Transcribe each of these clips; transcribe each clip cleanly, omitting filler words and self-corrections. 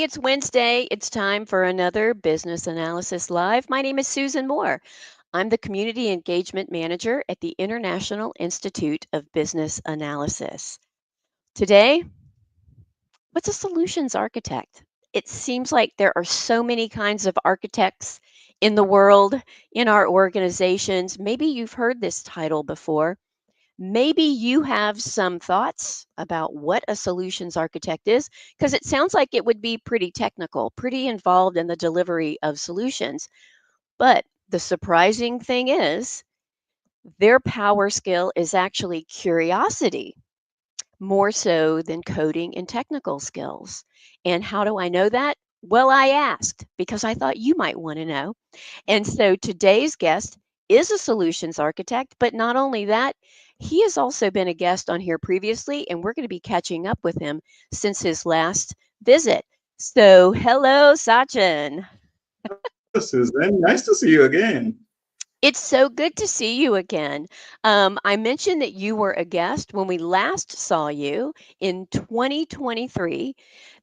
it's Wednesday. It's time for another Business Analysis Live. My name is Susan Moore. I'm the Community Engagement Manager at the International Institute of Business Analysis. Today, what's a solutions architect? It seems like there are so many kinds of architects in the world, in our organizations. Maybe you've heard this title before. Maybe you have some thoughts about what a solutions architect is, because it sounds like it would be pretty technical, pretty involved in the delivery of solutions. But the surprising thing is, their power skill is actually curiosity, more so than coding and technical skills. And how do I know that? Well, I asked because I thought you might want to know. And so today's guest is a solutions architect, but not only that, he has also been a guest on here previously, and we're going to be catching up with him since his last visit. So, hello, Sachin. Hello, Susan. Nice to see you again. It's so good to see you again. I mentioned that you were a guest when we last saw you in 2023.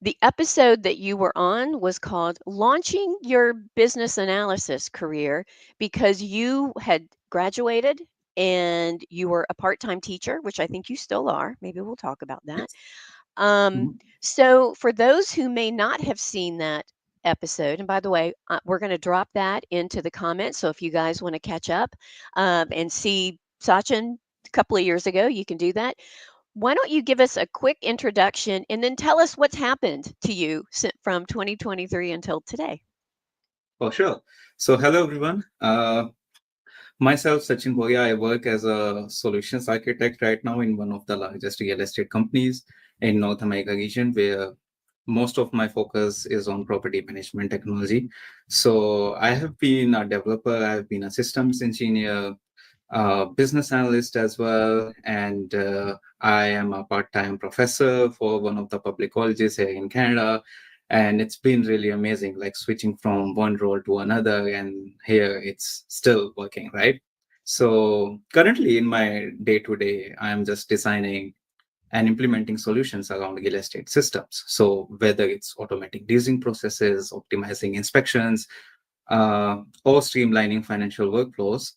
The episode that you were on was called Launching Your Business Analysis Career because you had graduated and you were a part time teacher, which I think you still are. Maybe we'll talk about that. Yes. Um, Mhm. so, for those who may not have seen that episode, and by the way, we're going to drop that into the comments. So, if you guys want to catch up and see Sachin a couple of years ago, you can do that. Why don't you give us a quick introduction and then tell us what's happened to you from 2023 until today? For sure. So, hello, everyone. Myself, Sachin Bhoria, I work as a solutions architect right now in one of the largest real estate companies in North America region, where most of my focus is on property management technology. So, I have been a developer, I've been a systems engineer, business analyst as well, and I am a part-time professor for one of the public colleges here in Canada. And it's been really amazing, like switching from one role to another, and here it's still working, right? So currently in my day-to-day, I'm just designing and implementing solutions around real estate systems. So whether it's automatic leasing processes, optimizing inspections, or streamlining financial workflows,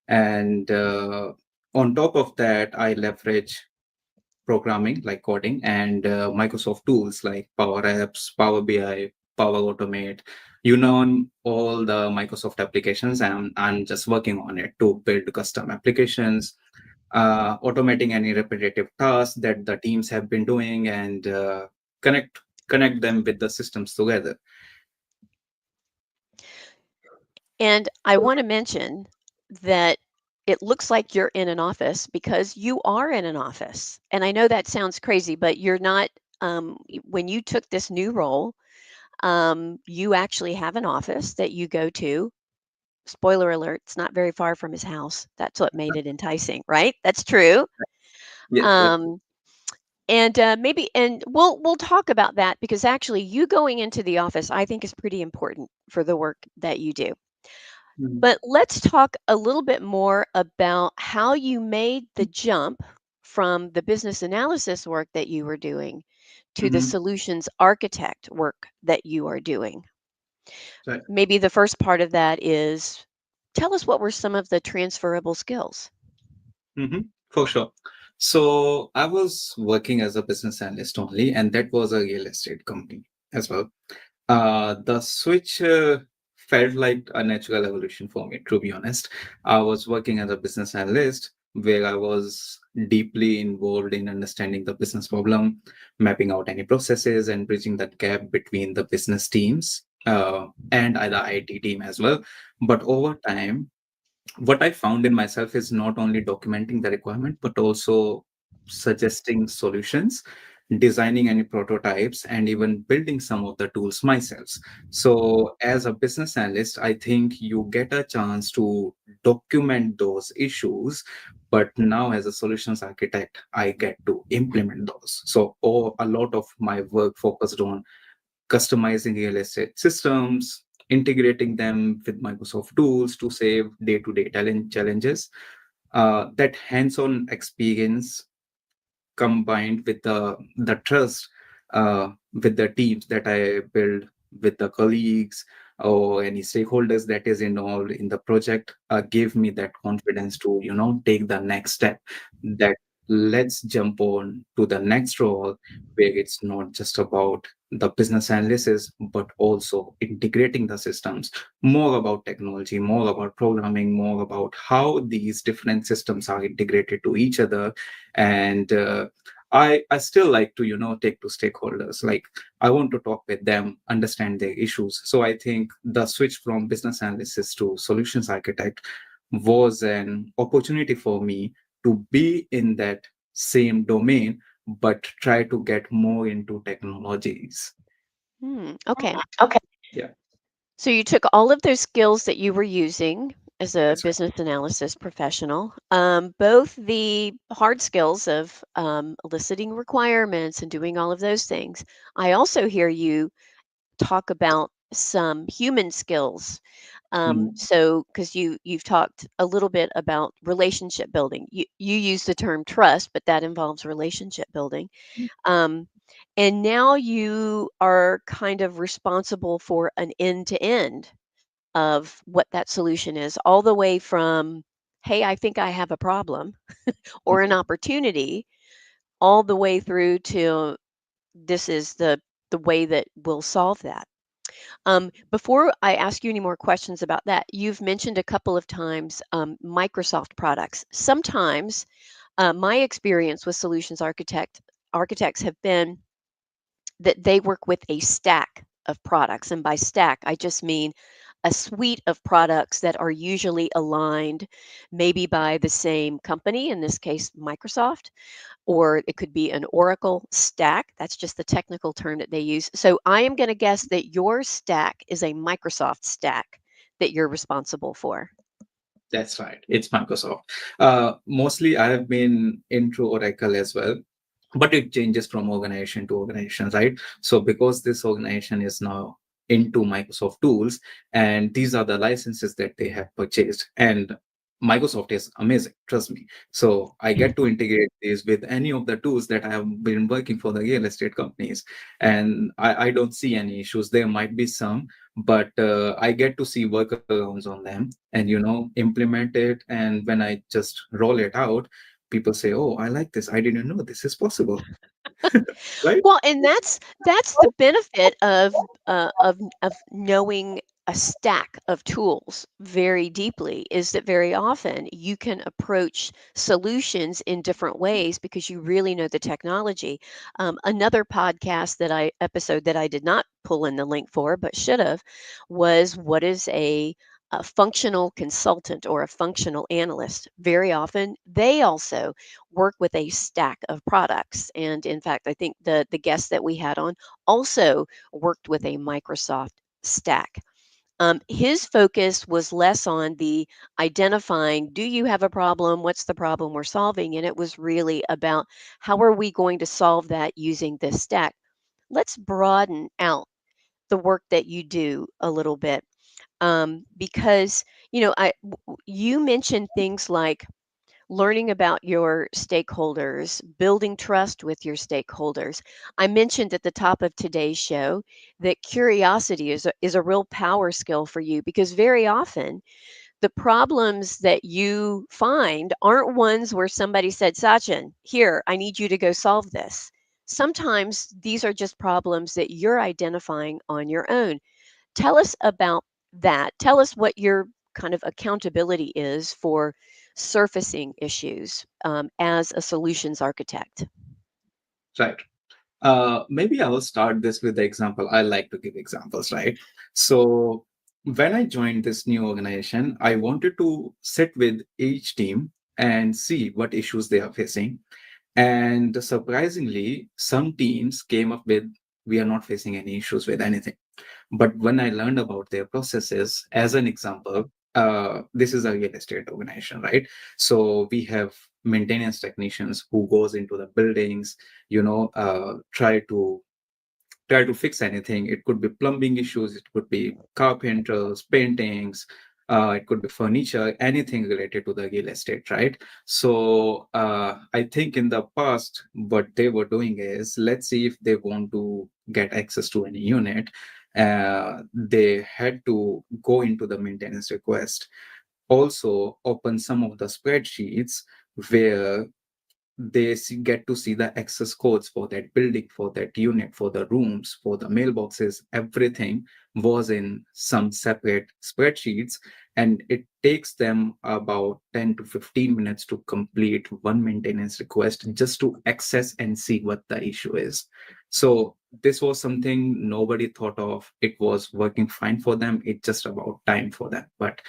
and on top of that, I leverage programming like coding and Microsoft tools like Power Apps, Power BI, Power Automate. You know, all the Microsoft applications, and I'm just working on it to build custom applications, automating any repetitive tasks that the teams have been doing, and connect connect them with the systems together. And I want to mention that it looks like you're in an office because you are in an office. And I know that sounds crazy, but you're not. When you took this new role, you actually have an office that you go to. Spoiler alert, it's not very far from his house. That's what made it enticing, right? That's true. Yes, yes. Um, and maybe, and we'll talk about that because actually, you going into the office, I think, is pretty important for the work that you do. Mhm. But let's talk a little bit more about how you made the jump from the business analysis work that you were doing to the Mhm. solutions architect work that you are doing. Right. Maybe the first part of that is tell us what were some of the transferable skills. For sure. So I was working as a business analyst only, and that was a real estate company as well. The switch felt like a natural evolution for me, to be honest. I was working as a business analyst where I was deeply involved in understanding the business problem, mapping out any processes, and bridging that gap between the business teams and the IT team as well. But over time, what I found in myself is not only documenting the requirement, but also suggesting solutions, designing any prototypes, and even building some of the tools myself. So, as a business analyst, I think you get a chance to document those issues. But now, as a solutions architect, I get to implement those. So, a lot of my work focused on customizing real estate systems, integrating them with Microsoft tools to save day-to-day challenges. That hands-on experience combined with the trust with the teams that I build, with the colleagues or any stakeholders that is involved in the project, gave me that confidence to, take the next step. That let's jump on to the next role where it's not just about the business analysis, but also integrating the systems, more about technology, more about programming, more about how these different systems are integrated to each other. And I still like to, take to stakeholders. Like I want to talk with them, understand their issues. So I think the switch from business analysis to solutions architect was an opportunity for me to be in that same domain, but try to get more into technologies. Okay. Okay. Yeah, So you took all of those skills that you were using as a that's right. business analysis professional, both the hard skills of eliciting requirements and doing all of those things. I also hear you talk about some human skills. Mm, So, because you've talked a little bit about relationship building, you use the term trust, but that involves relationship building. Um, and now you are kind of responsible for an end to end of what that solution is, all the way from, hey, I think I have a problem or an opportunity, all the way through to this is the way that we'll solve that. Before I ask you any more questions about that, you've mentioned a couple of times Microsoft products. Sometimes my experience with solutions architects have been that they work with a stack of products. And by stack, I just mean a suite of products that are usually aligned maybe by the same company, in this case, Microsoft, or it could be an Oracle stack. That's just the technical term that they use. So I am going to guess that your stack is a Microsoft stack that you're responsible for. that's right. It's Microsoft. Mostly, I have been into Oracle as well, but it changes from organization to organization, right? So because this organization is now into Microsoft tools, and these are the licenses that they have purchased, and Microsoft is amazing, trust me. So I get to integrate these with any of the tools that I have been working for the real estate companies, and I don't see any issues. There might be some, but I get to see workarounds on them and implement it. And when I just roll it out, people say, "Oh, I like this. I didn't know this is possible." Right? Well, and that's the benefit of knowing a stack of tools very deeply, is that very often you can approach solutions in different ways because you really know the technology. Another podcast that I episode that I did not pull in the link for, but should have, was what is a functional consultant or a functional analyst. Very often, they also work with a stack of products. And in fact, I think the guest that we had on also worked with a Microsoft stack. His focus was less on the identifying, do you have a problem? What's the problem we're solving? And it was really about how are we going to solve that using this stack? Let's broaden out the work that you do a little bit, because you mentioned things like learning about your stakeholders, building trust with your stakeholders. I mentioned at the top of today's show that curiosity is a real power skill for you, because very often the problems that you find aren't ones where somebody said, Sachin, here, I need you to go solve this. Sometimes these are just problems that you're identifying on your own. Tell us about that. Tell us what your kind of accountability is for surfacing issues as a solutions architect. Right. Maybe I will start this with the example. I like to give examples, right? So when I joined this new organization, I wanted to sit with each team and see what issues they are facing. And surprisingly, some teams came up with, we are not facing any issues with anything. But when I learned about their processes, as an example, this is a real estate organization, right? So we have maintenance technicians who goes into the buildings, try to fix anything. It could be plumbing issues, it could be carpenters, paintings, It could be furniture, anything related to the real estate, right? So I think in the past, what they were doing is, let's see if they want to get access to any unit, they had to go into the maintenance request, also open some of the spreadsheets where get to see the access codes for that building, for that unit, for the rooms, for the mailboxes. Everything was in some separate spreadsheets, and it takes them about 10 to 15 minutes to complete one maintenance request just to access and see what the issue is. So this was something nobody thought of. It was working fine for them. It's just about time for them. But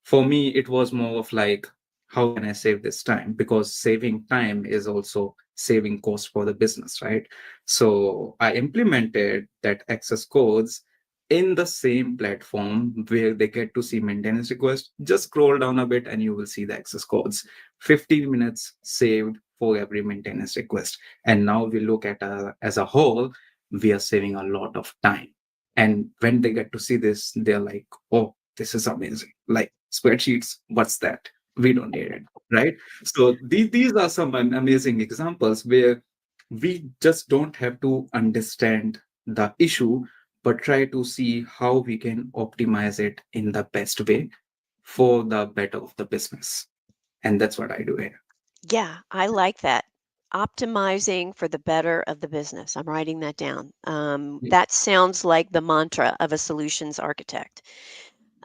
for me, it was more of like, how can I save this time? Because saving time is also saving cost for the business, right? So I implemented that access codes in the same platform where they get to see maintenance requests. Just scroll down a bit and you will see the access codes. 15 minutes saved for every maintenance request. And now we look at as a whole, we are saving a lot of time. And when they get to see this, they're like, oh, this is amazing. Like spreadsheets, what's that? We don't need it, right? So these are some amazing examples where we just don't have to understand the issue, but try to see how we can optimize it in the best way for the better of the business. And that's what I do here. Yeah, I like that. Optimizing for the better of the business. I'm writing that down. Yeah, That sounds like the mantra of a solutions architect.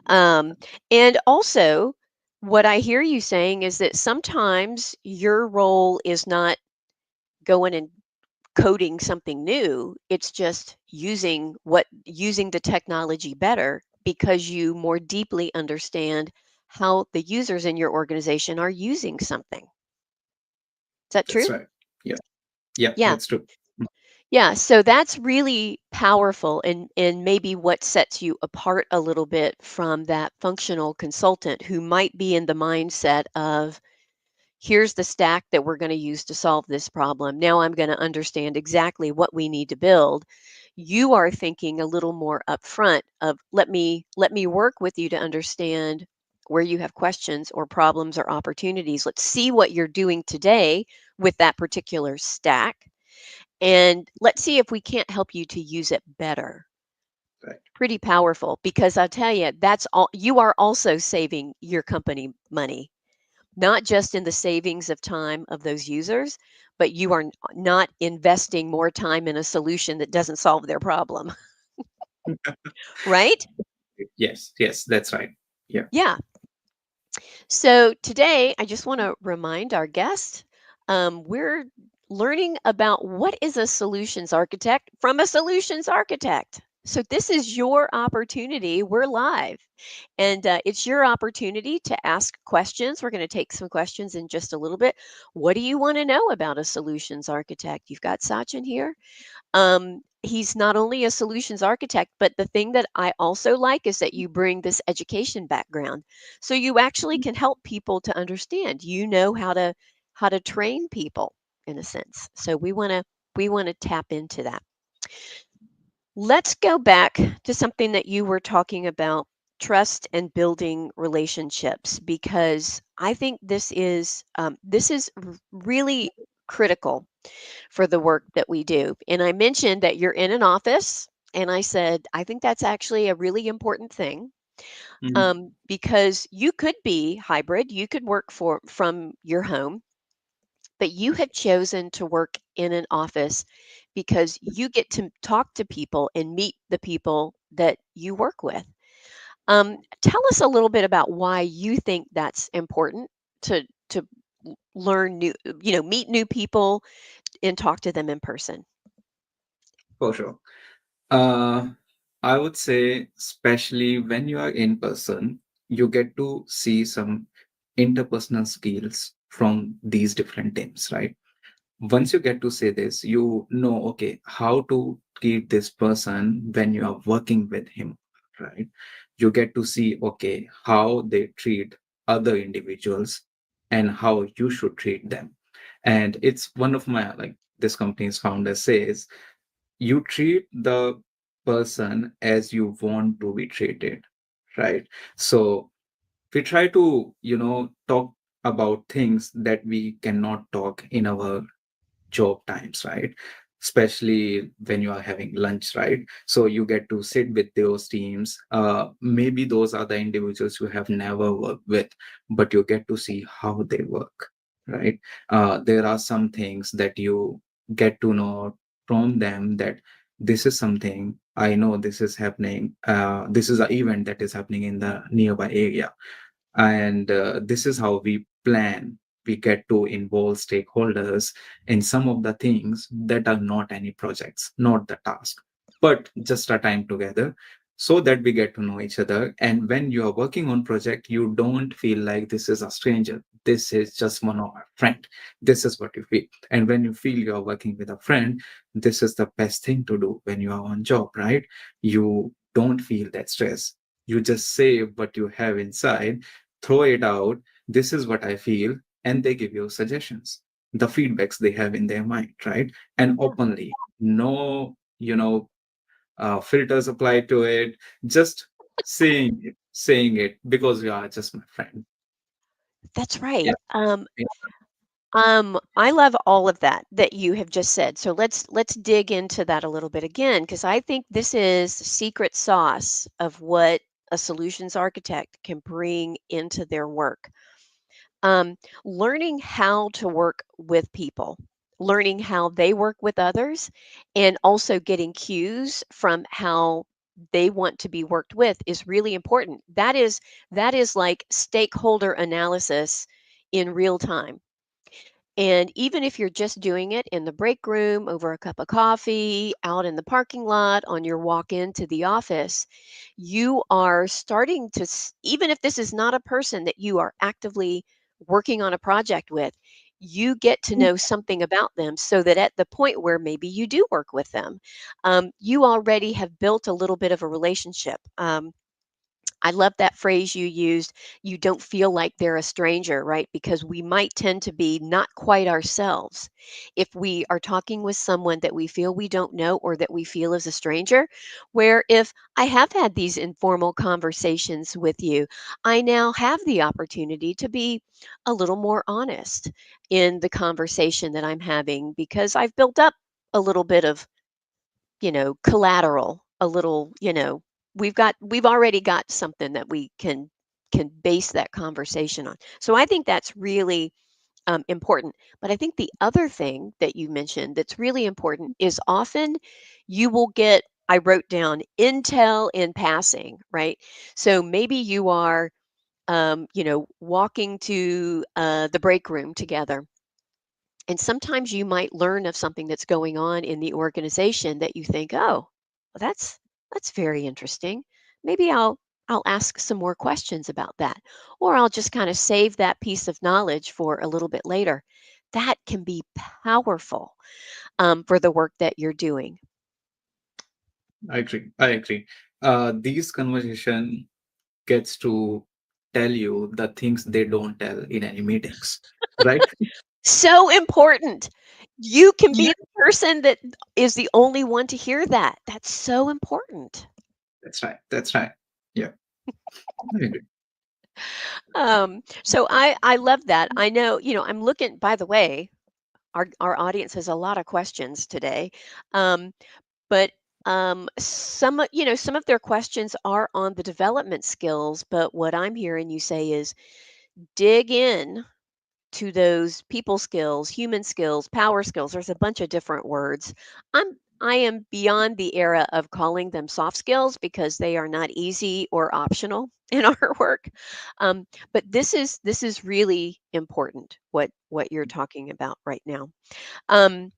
Um, and also, what I hear you saying is that sometimes your role is not going and coding something new. It's just using the technology better because you more deeply understand how the users in your organization are using something. Is that true? that's right. Yeah, yeah, Yeah. that's true. Yeah, so that's really powerful and maybe what sets you apart a little bit from that functional consultant who might be in the mindset of here's the stack that we're going to use to solve this problem. Now I'm going to understand exactly what we need to build. You are thinking a little more upfront of let me work with you to understand where you have questions or problems or opportunities. Let's see what you're doing today with that particular stack and let's see if we can't help you to use it better. Right. Pretty powerful because I tell you, that's all you are also saving your company money, not just in the savings of time of those users, but you are not investing more time in a solution that doesn't solve their problem, right? Yes, yes, that's right. Yeah. Yeah. So today, I just want to remind our guests we're learning about what is a solutions architect from a solutions architect. So this is your opportunity. We're live, and it's your opportunity to ask questions. We're going to take some questions in just a little bit. What do you want to know about a solutions architect? You've got Sachin here. He's not only a solutions architect, but the thing that I also like is that you bring this education background. So you actually can help people to understand. You know how to train people in a sense. So we want to tap into that. Let's go back to something that you were talking about, trust and building relationships, because I think this is really critical for the work that we do. And I mentioned that you're in an office, and I said, I think that's actually a really important thing Mhm. because you could be hybrid, you could work from your home, but you have chosen to work in an office because you get to talk to people and meet the people that you work with. Tell us a little bit about why you think that's important to learn new, meet new people and talk to them in person. For sure. Uh, I would say, especially when you are in person, you get to see some interpersonal skills from these different teams, right? Once you get to say this, you know, okay, how to treat this person when you are working with him, right? You get to see, okay, how they treat other individuals and how you should treat them. And it's one of my, like, this company's founder says, you treat the person as you want to be treated, right? So we try to, talk about things that we cannot talk in our job times, right? Especially when you are having lunch, right? So you get to sit with those teams. Maybe those are the individuals you have never worked with, but you get to see how they work, right? There are some things that you get to know from them, that this is something I know this is happening. This is an event that is happening in the nearby area, and this is how we plan. We get to involve stakeholders in some of the things that are not any projects, not the task, but just a time together, so that we get to know each other. And when you are working on project, you don't feel like this is a stranger, this is just one of our friend. This is what you feel. And when you feel you are working with a friend, this is the best thing to do when you are on job, right? You don't feel that stress. You just say what you have inside, throw it out. This is what I feel. And they give you suggestions, the feedbacks they have in their mind, right? And Yeah, openly, no, filters applied to it, just saying it because you are just my friend. that's right. Yeah. Yeah. I love all of that you have just said. So let's dig into that a little bit again, because I think this is secret sauce of what a solutions architect can bring into their work. Um, Learning how to work with people, learning how they work with others, and also getting cues from how they want to be worked with is really important. That is like stakeholder analysis in real time. And even if you're just doing it in the break room, over a cup of coffee, out in the parking lot, on your walk into the office, you are starting to, even if this is not a person that you are actively working on a project with, you get to know something about them so that at the point where maybe you do work with them, you already have built a little bit of a relationship. I love that phrase you used. You don't feel like they're a stranger, right? Because we might tend to be not quite ourselves. If we are talking with someone that we feel we don't know or that we feel is a stranger, where if I have had these informal conversations with you, I now have the opportunity to be a little more honest in the conversation that I'm having because I've built up a little bit of collateral, a little, we've already got something that we can base that conversation on. So I think that's really important. But I think the other thing that you mentioned that's really important is often you will get, I wrote down intel in passing, right? So maybe you are, walking to the break room together, and sometimes you might learn of something that's going on in the organization that you think, "Oh, well, that's very interesting. Maybe I'll ask some more questions about that, or I'll just kind of save that piece of knowledge for a little bit later." That can be powerful for the work that you're doing. I agree. I agree. These conversation gets to tell you the things they don't tell in any meetings, right? So important. You can Yeah. be the person that is the only one to hear that. That's so important. That's right. That's right. Yeah. I agree. So I love that. I know, I'm looking, by the way, our audience has a lot of questions today. Um, but some of their questions are on the development skills, but what I'm hearing you say is dig in to those people skills, human skills, power skills. There's a bunch of different words. I am beyond the era of calling them soft skills because they are not easy or optional in our work. But this is really important what you're talking about right now. Um,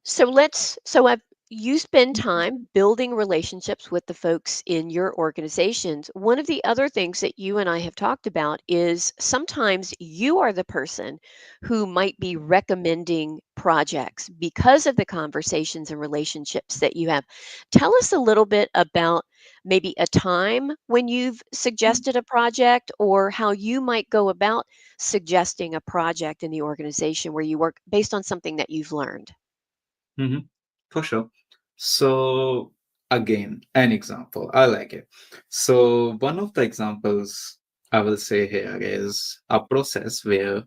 so I've you spend time building relationships with the folks in your organizations. One of the other things that you and I have talked about is sometimes you are the person who might be recommending projects because of the conversations and relationships that you have. Tell us a little bit about maybe a time when you've suggested a project or how you might go about suggesting a project in the organization where you work based on something that you've learned. Hmm. For sure. So again, an example. I like it. So one of the examples I will say here is a process where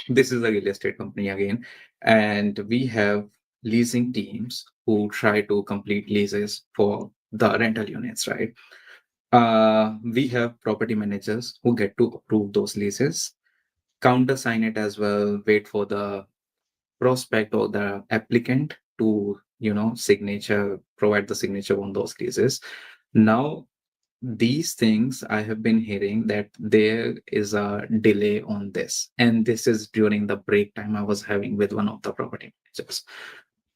this is a real estate company again, and we have leasing teams who try to complete leases for the rental units, right? We have property managers who get to approve those leases, countersign it as well, wait for the prospect or the applicant to, signature, provide the signature on those leases. Now, these things I have been hearing that there is a delay on this. And this is during the break time I was having with one of the property managers.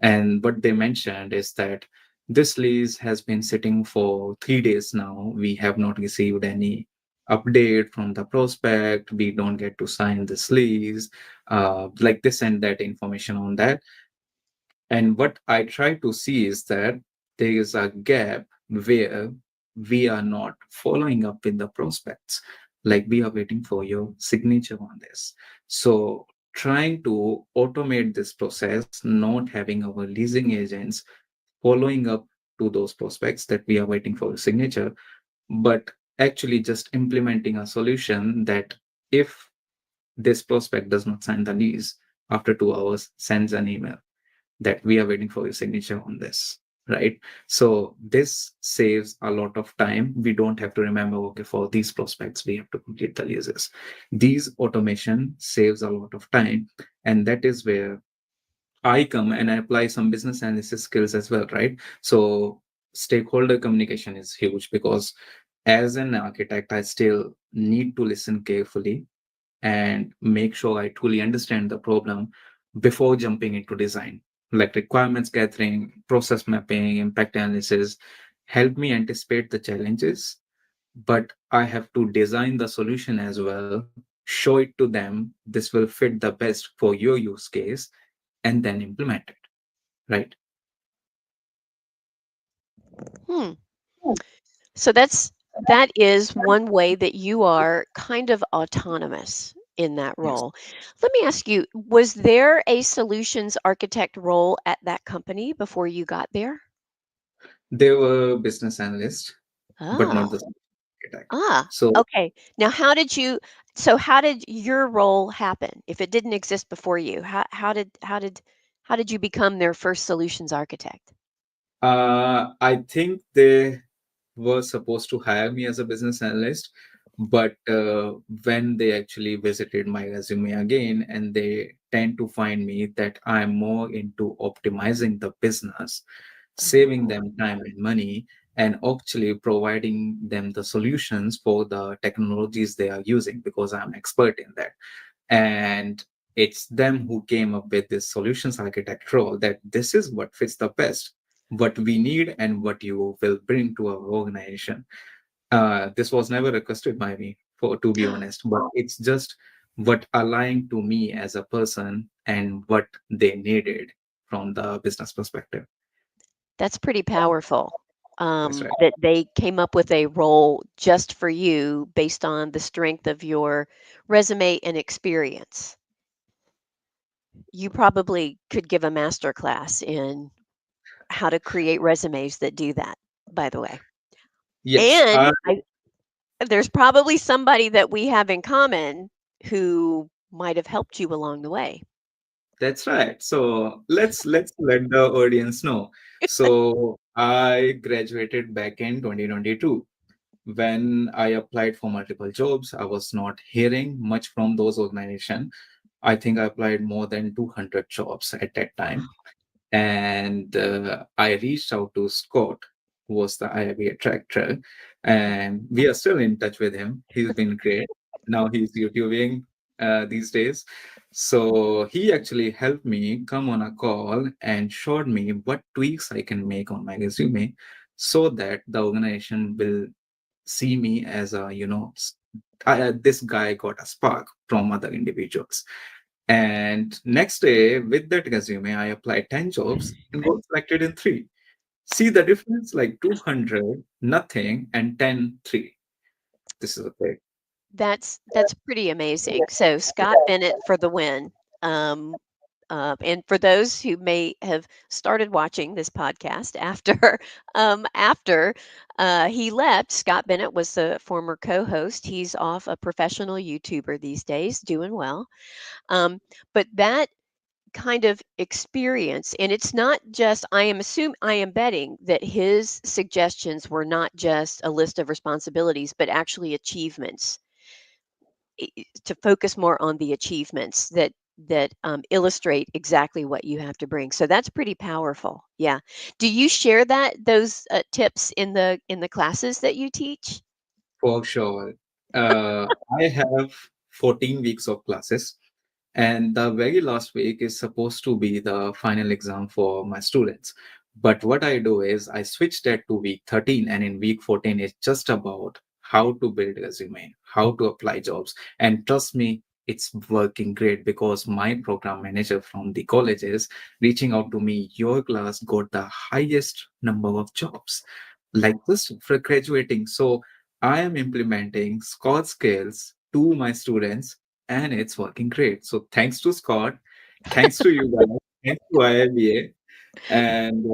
And what they mentioned is that this lease has been sitting for 3 days now. We have not received any update from the prospect. We don't get to sign this lease, like this and that information on that. And what I try to see is that there is a gap where we are not following up with the prospects. Like we are waiting for your signature on this. So trying to automate this process, not having our leasing agents following up to those prospects that we are waiting for a signature, but actually just implementing a solution that if this prospect does not sign the lease after 2 hours, sends an email that we are waiting for your signature on this, right? So this saves a lot of time. We don't have to remember, okay, for these prospects we have to complete the leases. These automation saves a lot of time, and that is where I come and I apply some business analysis skills as well, right? So stakeholder communication is huge because as an architect I still need to listen carefully and make sure I truly understand the problem before jumping into design. Like requirements gathering, process mapping, impact analysis help me anticipate the challenges, but I have to design the solution as well, show it to them, this will fit the best for your use case, and then implement it, right? Hmm. So that is one way that you are kind of autonomous in that Yes. role. Let me ask you, was there a solutions architect role at that company before you got there? They were business analysts, but not Oh. the architect. Ah, So okay. Now how did your role happen if it didn't exist before you? How did you become their first solutions architect? I think they were supposed to hire me as a business analyst, but when they actually visited my resume again, and they tend to find me that I'm more into optimizing the business, saving Oh, them time and money, and actually providing them the solutions for the technologies they are using because I'm expert in that. And it's them who came up with this solutions architect role, that this is what fits the best, what we need and what you will bring to our organization. This was never requested by me, for to be honest, but it's just what aligned to me as a person and what they needed from the business perspective. that's pretty powerful. That's right. That they came up with a role just for you based on the strength of your resume and experience. You probably could give a master class in how to create resumes that do that, by the way. Yes, And there's probably somebody that we have in common who might have helped you along the way. that's right. So let's let the audience know. So I graduated back in 2022. When I applied for multiple jobs, I was not hearing much from those organizations. I think I applied more than 200 jobs at that time. And I reached out to Scott, who was the IIB attractor, and we are still in touch with him. He's been great. Now he's YouTubing these days. So he actually helped me come on a call and showed me what tweaks I can make on my resume so that the organization will see me as a, this guy got a spark from other individuals. And next day, with that resume, I applied 10 jobs and got selected in three. See the difference? Like 200, nothing, and 10, three. This is a big. That's pretty amazing. So Scott Bennett for the win. Um, And for those who may have started watching this podcast after after he left, Scott Bennett was the former co-host. He's off a professional YouTuber these days, doing well. But that kind of experience, and it's not just, I am betting that his suggestions were not just a list of responsibilities, but actually achievements, to focus more on the achievements that illustrate exactly what you have to bring. So that's pretty powerful. Yeah. Do you share those tips in the classes that you teach? For sure. I have 14 weeks of classes, and the very last week is supposed to be the final exam for my students. But what I do is I switch that to week 13, and in week 14, it's just about how to build resume, how to apply jobs. And trust me, it's working great because my program manager from the college is reaching out to me. Your class got the highest number of jobs, like just for graduating. So I am implementing Scott skills to my students, and it's working great. So thanks to Scott, thanks to you guys, thanks to IIBA, and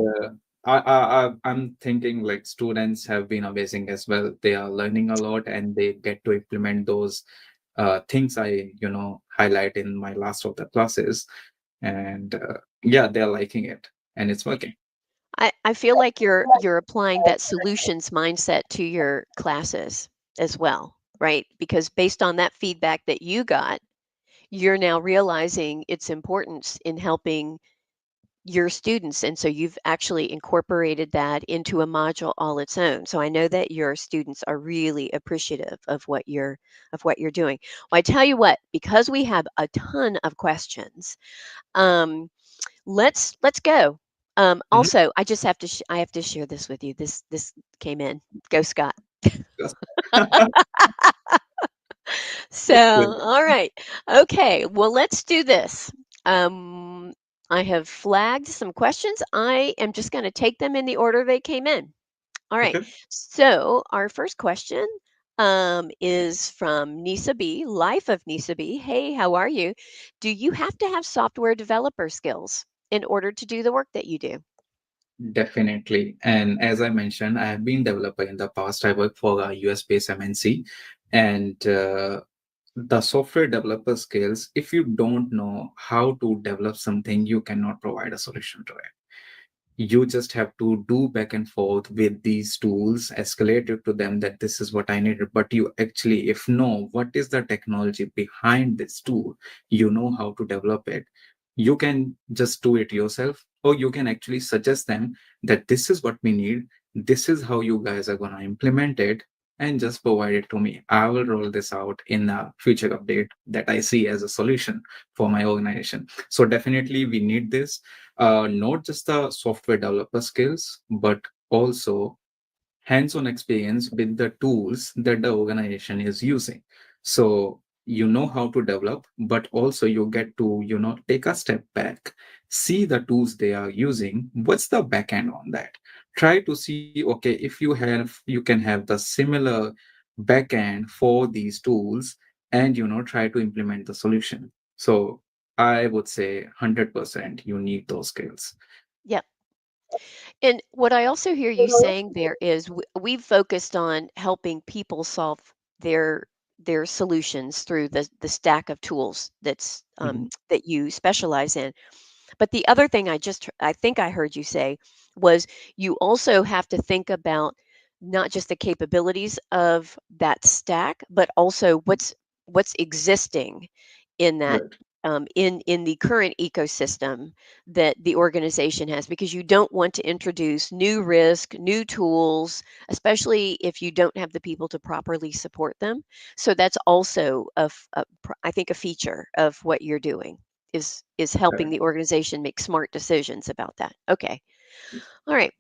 I'm thinking like students have been amazing as well. They are learning a lot, and they get to implement those things I highlight in my last of the classes, and yeah, they're liking it, and it's working. I feel like you're applying that solutions mindset to your classes as well, right? Because based on that feedback that you got, you're now realizing its importance in helping your students, and so you've actually incorporated that into a module all its own. So I know that your students are really appreciative of what you're doing. Well, I tell you what, because we have a ton of questions, um, let's go. Mhm. Also, I just have to I have to share this with you. This came in. Go Scott. That's So, that's good. all right. Okay. Well, let's do this. I have flagged some questions. I am just going to take them in the order they came in. All right. Okay. So, our first question is from Nisa B, Life of Nisa B. Hey, how are you? Do you have to have software developer skills in order to do the work that you do? Definitely. And as I mentioned, I have been developer in the past. I work for a US-based MNC, and the software developer skills, if you don't know how to develop something, you cannot provide a solution to it. You just have to do back and forth with these tools, escalate it to them that this is what I needed. But you actually, if know what is the technology behind this tool, you know how to develop it. You can just do it yourself, or you can actually suggest them that this is what we need. This is how you guys are going to implement it, and just provide it to me. I will roll this out in a future update that I see as a solution for my organization. So definitely we need this, not just the software developer skills, but also hands-on experience with the tools that the organization is using. So you know how to develop, but also you get to take a step back, see the tools they are using, what's the backend on that, try to see, okay, if you can have the similar backend for these tools, and try to implement the solution. So I would say 100% you need those skills. Yeah. And what I also hear you saying there is we've focused on helping people solve their their solutions through the stack of tools Mhm. that you specialize in. But the other thing I think I heard you say was you also have to think about not just the capabilities of that stack, but also what's existing in that Right. in the current ecosystem that the organization has, because you don't want to introduce new risk, new tools, especially if you don't have the people to properly support them. So that's also I think a feature of what you're doing is helping Correct. the organization make smart decisions about that. Okay. All right.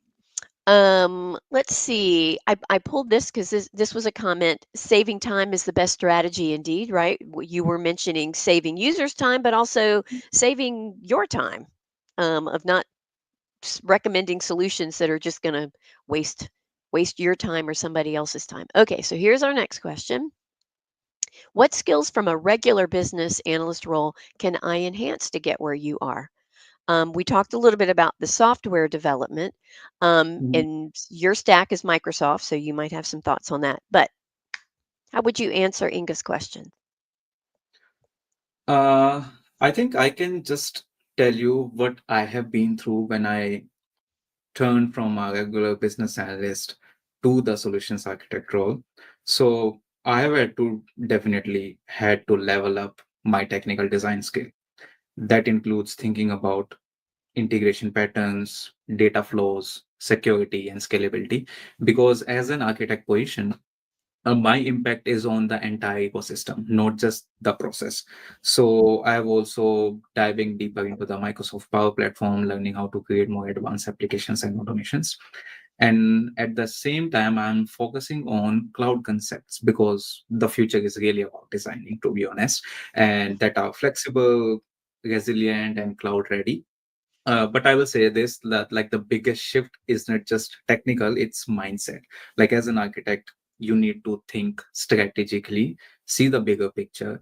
Let's see. I pulled this because this was a comment. Saving time is the best strategy indeed, right? You were mentioning saving users time, but also saving your time, of not recommending solutions that are just going to waste waste your time or somebody else's time. Okay, so here's our next question. What skills from a regular business analyst role can I enhance to get where you are? We talked a little bit about the software development, Mhm. and your stack is Microsoft, so you might have some thoughts on that. But how would you answer Inga's question? Uh, I think I can just tell you what I have been through when I turned from a regular business analyst to the solutions architect role. So I have had to definitely had to level up my technical design skill. That includes thinking about integration patterns, data flows, security, and scalability. Because as an architect position, my impact is on the entire ecosystem, not just the process. So I've also diving deeper into the Microsoft Power Platform, learning how to create more advanced applications and automations. And at the same time, I'm focusing on cloud concepts because the future is really about designing, to be honest, and that are flexible, resilient, and cloud ready. But I will say this, that like the biggest shift is not just technical, it's mindset. Like as an architect, you need to think strategically, see the bigger picture,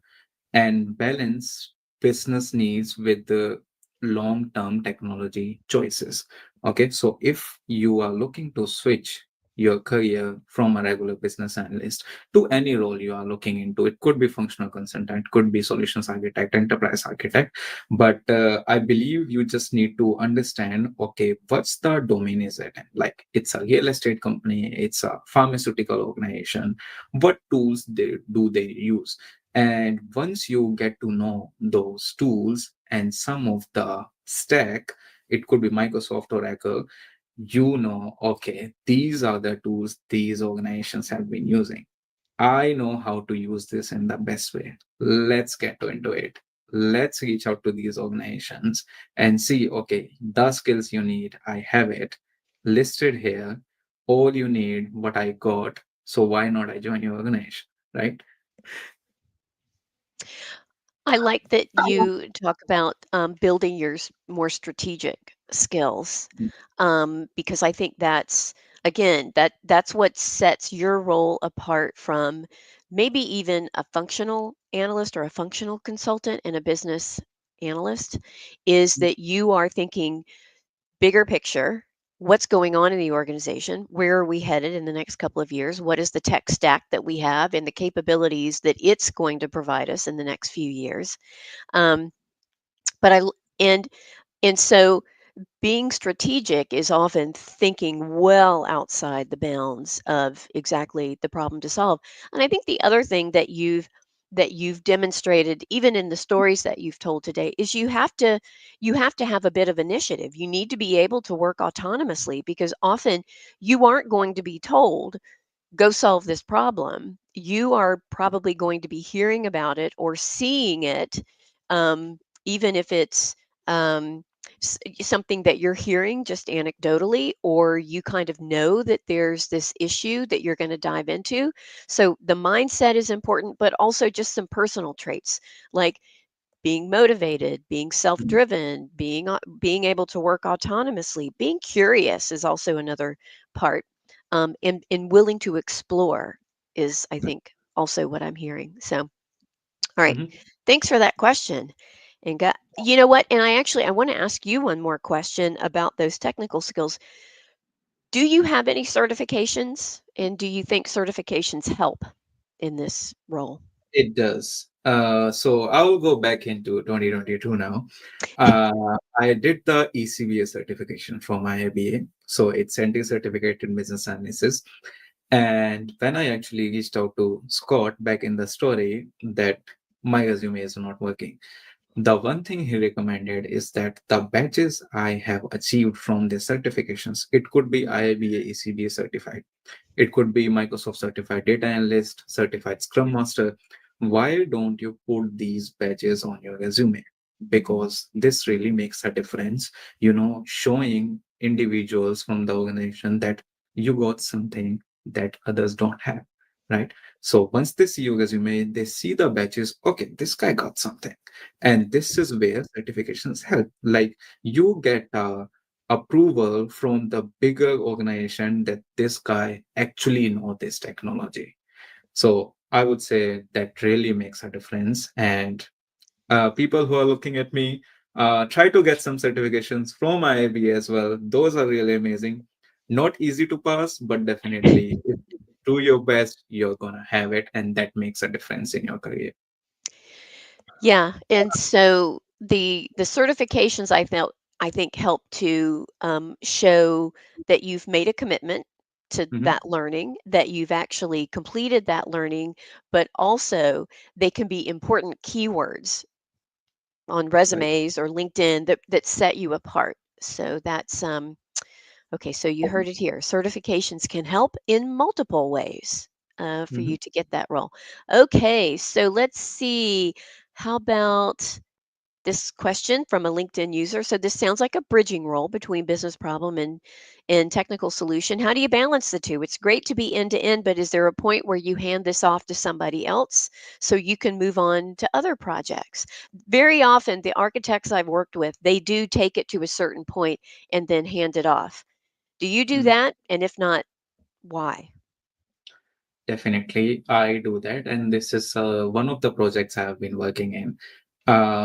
and balance business needs with the long term technology choices. Okay, so if you are looking to switch your career from a regular business analyst to any role you are looking into, it could be functional consultant, could be solutions architect, enterprise architect, but I believe you just need to understand, okay, what's the domain is it in? Like it's a real estate company, it's a pharmaceutical organization, what tools do they use? And once you get to know those tools and some of the stack, it could be Microsoft, Oracle, you know, okay, these are the tools these organizations have been using. I know how to use this in the best way. Let's get into it. Let's reach out to these organizations and see, okay, the skills you need, I have it listed here. All you need, what I got. So why not I join your organization, right? I like that you talk about building your more strategic skills, because I think that's again that's what sets your role apart from maybe even a functional analyst or a functional consultant and a business analyst, is that you are thinking bigger picture. What's going on in the organization? Where are we headed in the next couple of years? What is the tech stack that we have and the capabilities that it's going to provide us in the next few years? Um, but I l- and so being strategic is often thinking well outside the bounds of exactly the problem to solve. And I think the other thing that you've demonstrated even in the stories that you've told today is you have to have a bit of initiative. You need to be able to work autonomously because often you aren't going to be told go solve this problem. You are probably going to be hearing about it or seeing it, even if it's um, something that you're hearing just anecdotally, or you kind of know that there's this issue that you're going to dive into. So the mindset is important, but also just some personal traits like being motivated, being self-driven, being able to work autonomously, being curious is also another part, and willing to explore is, I think, also what I'm hearing. So, all right, Mhm. thanks for that question. And you know what? And I want to ask you one more question about those technical skills. Do you have any certifications, and do you think certifications help in this role? It does. So I'll go back into 2022 now. I did the ECBA certification for my MBA. So it's NT Certificate in Business Analysis. And when I actually reached out to Scott back in the story that my resume is not working, the one thing he recommended is that the badges I have achieved from the certifications, it could be IIBA, ECBA certified. It could be Microsoft Certified Data Analyst, Certified Scrum Master. Why don't you put these badges on your resume? Because this really makes a difference, showing individuals from the organization that you got something that others don't have, right? So once they see your resume, they see the badges, okay, this guy got something. And this is where certifications help. Like you get approval from the bigger organization that this guy actually know this technology. So I would say that really makes a difference. And people who are looking at me, try to get some certifications from IIB as well. Those are really amazing. Not easy to pass, but definitely if you do your best, you're gonna have it, and that makes a difference in your career. Yeah, and so the certifications I think help to show that you've made a commitment to Mhm. that learning, that you've actually completed that learning, but also they can be important keywords on Right. resumes or LinkedIn that set you apart. So that's okay. So you heard it here. Certifications can help in multiple ways for Mhm. you to get that role. Okay, so let's see. How about this question from a LinkedIn user? So this sounds like a bridging role between business problem and technical solution. How do you balance the two? It's great to be end to end, but is there a point where you hand this off to somebody else so you can move on to other projects? Very often, the architects I've worked with, they do take it to a certain point and then hand it off. Do you do Mm. that? And if not, why? Definitely, I do that, and this is one of the projects I have been working in.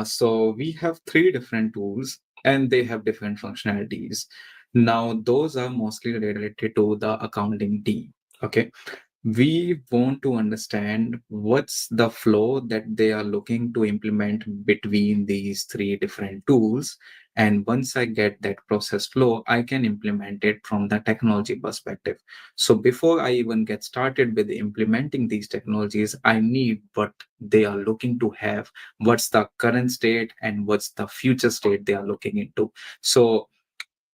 So we have three different tools, and they have different functionalities. Now, those are mostly related to the accounting team. Okay, we want to understand what's the flow that they are looking to implement between these three different tools. And once I get that process flow, I can implement it from the technology perspective. So before I even get started with implementing these technologies, I need what they are looking to have, what's the current state, and what's the future state they are looking into. So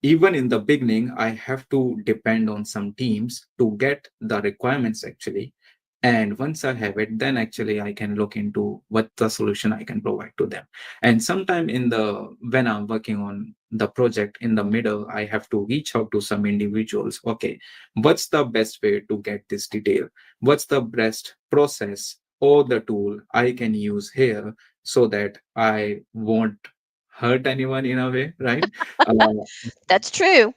even in the beginning, I have to depend on some teams to get the requirements actually. And once I have it, then actually I can look into what the solution I can provide to them. And sometime in the when I'm working on the project in the middle, I have to reach out to some individuals. Okay, what's the best way to get this detail? What's the best process or the tool I can use here so that I won't hurt anyone in a way, right? Uh, That's true.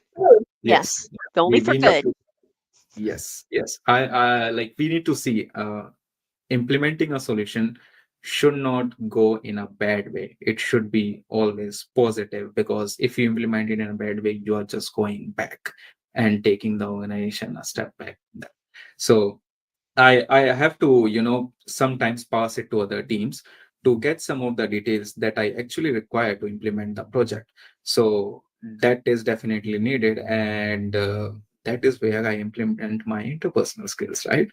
yes, Yes. Only for we need good. to. Yes, yes. I like we need to see implementing a solution should not go in a bad way. It should be always positive because if you implement it in a bad way, you are just going back and taking the organization a step back. So I have to, sometimes pass it to other teams to get some of the details that I actually require to implement the project. So that is definitely needed, and that is where I implement my interpersonal skills, right?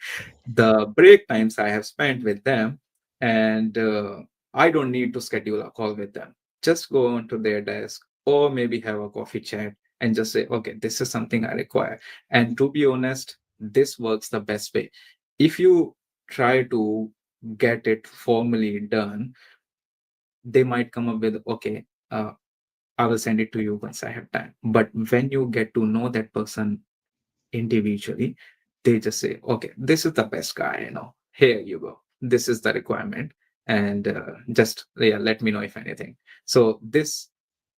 The break times I have spent with them, and I don't need to schedule a call with them. Just go onto their desk or maybe have a coffee chat and just say, okay, this is something I require. And to be honest, this works the best way. If you try to get it formally done, they might come up with, okay, I will send it to you once I have time. But when you get to know that person individually, they just say, okay, this is the best guy I know. Here you go. This is the requirement. And just, yeah, let me know if anything. So, this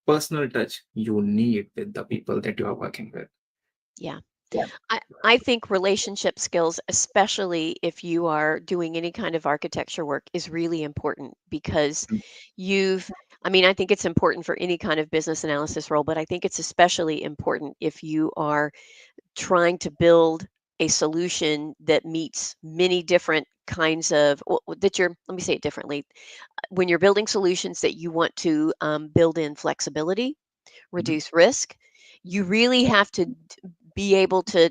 personal touch you need with the people that you are working with. Yeah. Yeah. I think relationship skills, especially if you are doing any kind of architecture work, is really important because you've, I mean, I think it's important for any kind of business analysis role, but I think it's especially important if you are trying to build a solution that meets many different kinds of, that you're, let me say it differently. When you're building solutions that you want to build in flexibility, Mhm. reduce risk, you really have to be able to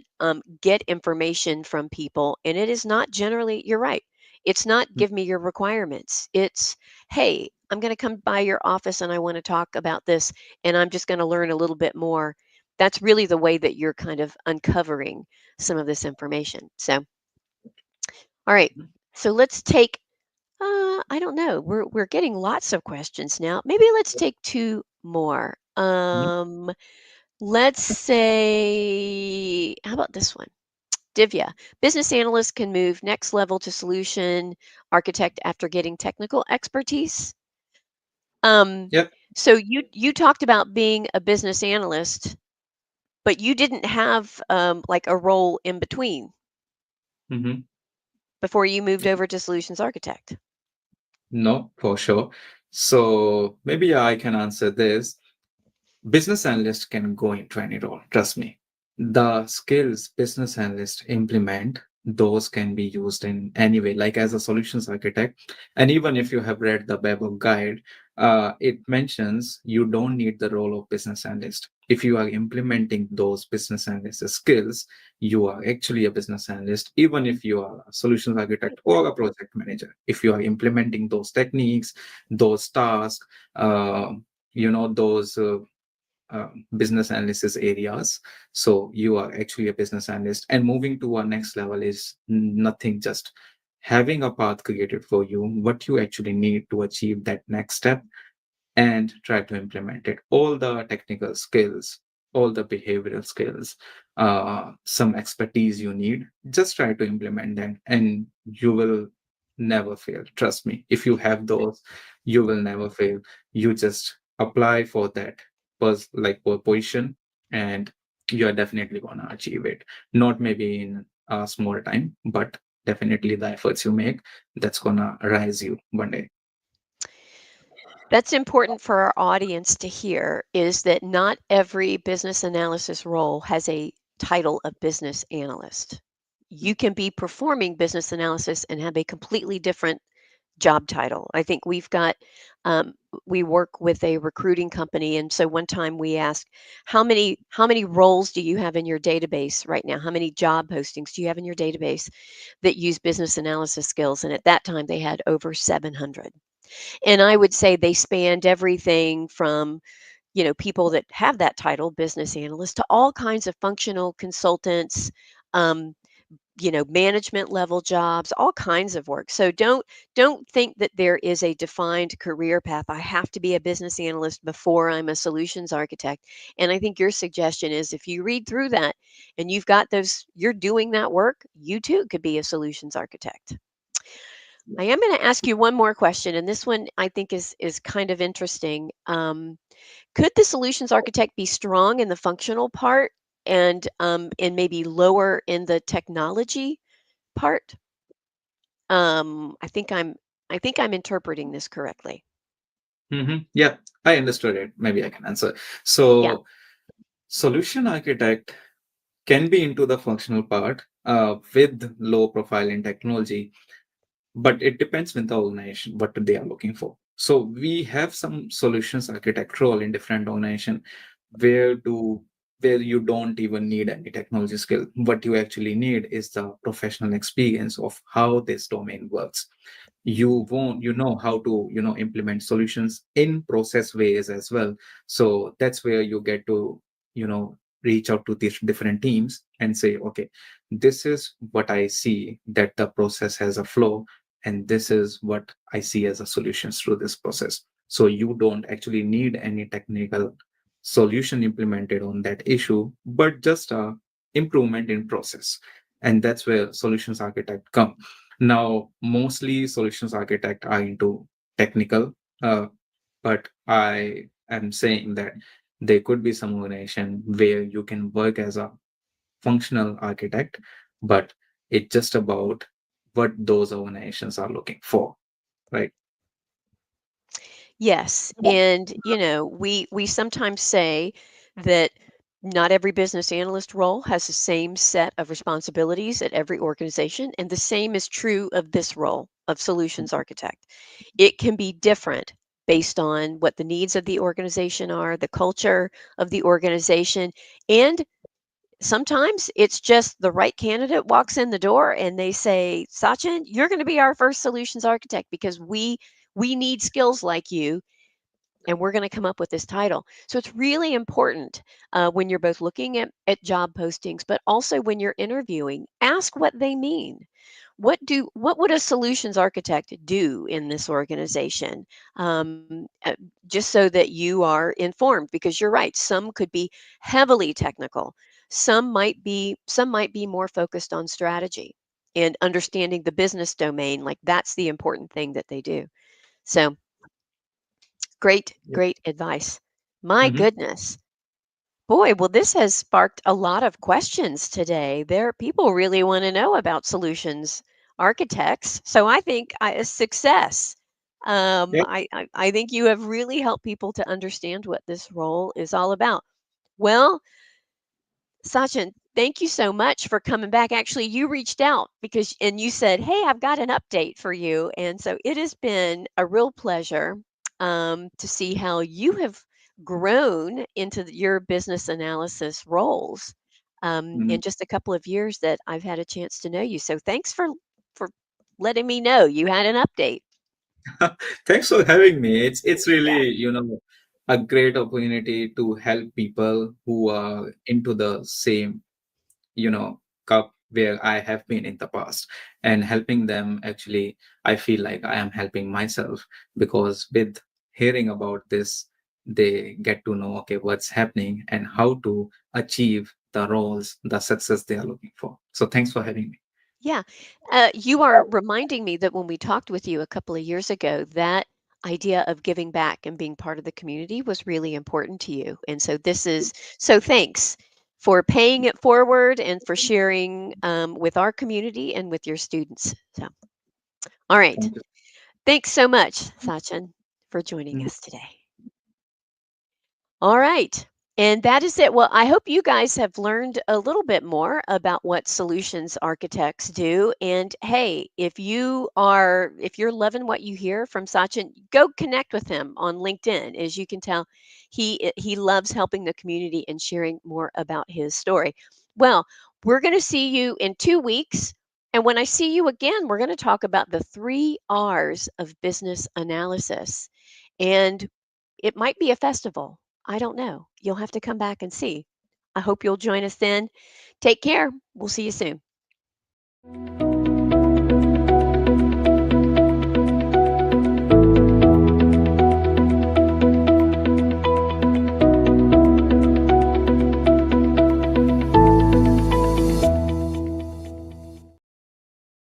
get information from people. And it is not generally, you're right. It's not give me your requirements. It's, hey, I'm going to come by your office and I want to talk about this and I'm just going to learn a little bit more. That's really the way that you're kind of uncovering some of this information. So, all right. So let's take I don't know. We're getting lots of questions now. Maybe let's take two more. Mhm. Let's say, how about this one? Divya, business analyst can move next level to solution architect after getting technical expertise. Um, Yep. so you talked about being a business analyst, but you didn't have like a role in between. Mhm. before you moved over to solutions architect? No, for sure. So maybe I can answer this. Business analyst can go into any role, trust me. The skills business analysts implement, those can be used in any way, like as a solutions architect. And even if you have read the Babel guide, it mentions you don't need the role of business analyst. If you are implementing those business analyst skills, you are actually a business analyst, even if you are a solutions architect or a project manager. If you are implementing those techniques, those tasks, uh, those business analysis areas. So you are actually a business analyst. And moving to our next level is nothing, just having a path created for you, what you actually need to achieve that next step and try to implement it. All the technical skills, all the behavioral skills, some expertise you need, just try to implement them and you will never fail. Trust me. If you have those, you will never fail. You just apply for that position and you're definitely gonna achieve it. Not maybe in a small time, but definitely the efforts you make, that's gonna rise you one day. That's important for our audience to hear is that not every business analysis role has a title of business analyst. You can be performing business analysis and have a completely different job title. I think um, we work with a recruiting company, and so one time we asked, how many roles do you have in your database right now? How many job postings do you have in your database that use business analysis skills? And at that time, they had over 700. And I would say they spanned everything from people that have that title, business analyst, to all kinds of functional consultants, um, management level jobs, all kinds of work. So don't think that there is a defined career path. I have to be a business analyst before I'm a solutions architect. And I think your suggestion is if you read through that and you've got those, you're doing that work, you too could be a solutions architect. I am going to ask you one more question, and this one I think is kind of interesting. Could the solutions architect be strong in the functional part and maybe lower in the technology part? Um, I think I'm I think I'm interpreting this correctly. Yeah, I understood it. Maybe I can answer. Yeah. So, solution architect can be into the functional part with low profile in technology, but it depends with the organization what they are looking for. So we have some solutions architect role in different organization where do where you don't even need any technology skill. What you actually need is the professional experience of how this domain works. You know how to implement solutions in process ways as well. So that's where you get to reach out to these different teams and say, okay, this is what I see that the process has a flow, and this is what I see as a solutions through this process. So you don't actually need any technical solution implemented on that issue, but just a improvement in process. And that's where solutions architect come. Now mostly solutions architect are into technical, uh, but I am saying that there could be some organization where you can work as a functional architect, but it's just about what those organizations are looking for, right? Yes, and we sometimes say that not every business analyst role has the same set of responsibilities at every organization, and the same is true of this role of solutions architect. It can be different based on what the needs of the organization are, the culture of the organization, and sometimes it's just the right candidate walks in the door and they say, "Sachin, you're going to be our first solutions architect because we need skills like you and we're going to come up with this title." So it's really important when you're both looking at job postings, but also when you're interviewing, ask what they mean. What would a solutions architect do in this organization? Just so that you are informed, because you're right. Some could be heavily technical. Some might be more focused on strategy and understanding the business domain. Like that's the important thing that they do. So great, Yep. great advice. My Mhm. goodness. Boy, well, this has sparked a lot of questions today. There, people really want to know about solutions architects. So I think a success. Yeah. I think you have really helped people to understand what this role is all about. Well, Sachin, thank you so much for coming back. Actually, you reached out because and you said, "Hey, I've got an update for you." And so it has been a real pleasure to see how you have grown into your business analysis roles in Mm. just a couple of years that I've had a chance to know you. So thanks for letting me know you had an update. Thanks for having me. It's Yeah. really, a great opportunity to help people who are into the same, cup where I have been in the past, and helping them. Actually, I feel like I am helping myself, because with hearing about this, they get to know, okay, what's happening and how to achieve the roles, the success they are looking for. So thanks for having me. Yeah. You are reminding me that when we talked with you a couple of years ago, that idea of giving back and being part of the community was really important to you. And so this is so thanks for paying it forward and for sharing with our community and with your students. So, all right. Thank you. Thanks so much, Sachin, for joining Mhm. us today. All right. And that is it. Well, I hope you guys have learned a little bit more about what solutions architects do. And hey, if you're loving what you hear from Sachin, go connect with him on LinkedIn. As you can tell, he loves helping the community and sharing more about his story. Well, we're going to see you in 2 weeks. And when I see you again, we're going to talk about the 3 R's of business analysis. And it might be a festival. I don't know. You'll have to come back and see. I hope you'll join us then. Take care. We'll see you soon.